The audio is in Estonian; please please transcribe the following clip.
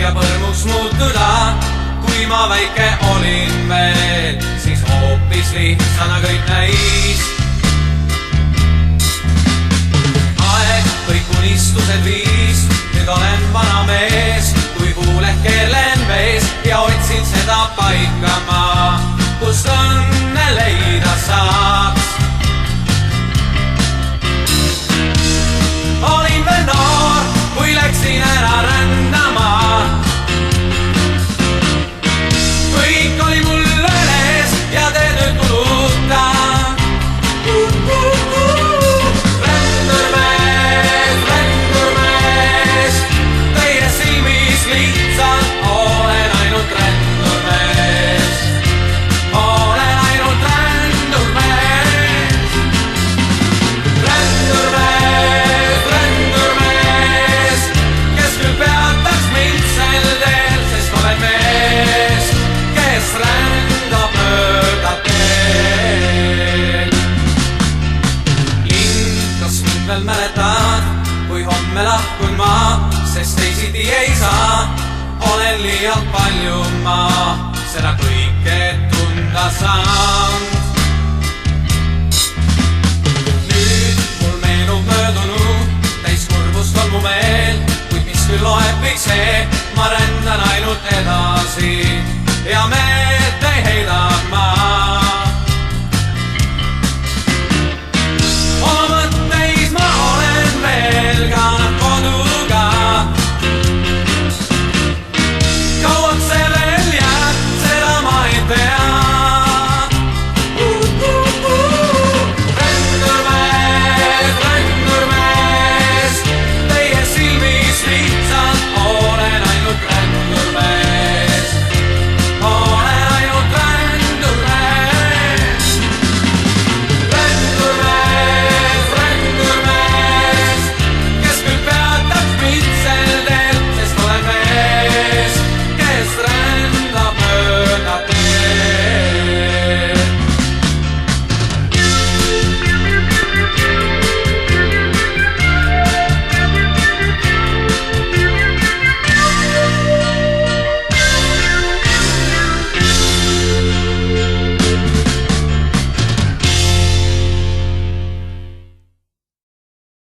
ja põrmuks muutuda. Kui ma väike olin veel, siis hoopis lihtsana kõik näis. Aeg kõik unistused viis, nüüd olen vana mees, kui kuuleh kellen vees ja otsin seda paika ma, kust õnne leida saaks. Olin veel noor, kui läksin ära rändama. Kõik oli mulle ees ja teed nüüd kuluta. Rändurmees, teie silmis lihtsalt olen ainult rändurmees. Olen ainult rändurmees. Rändurmees, kes küll peataks mind sel teel, sest olen mees, kes rändab mööda teed. Linn, kas mind veel mäletad, kui homme lahkun ma, sest teisiti ei saa. Olen liialt palju ma seda kõike tunda saanud. Nüüd mul meenub möödunu, täis kurbust on mu meel, kuid mis küll loeb kõik see, ma rändan ainult edasi ja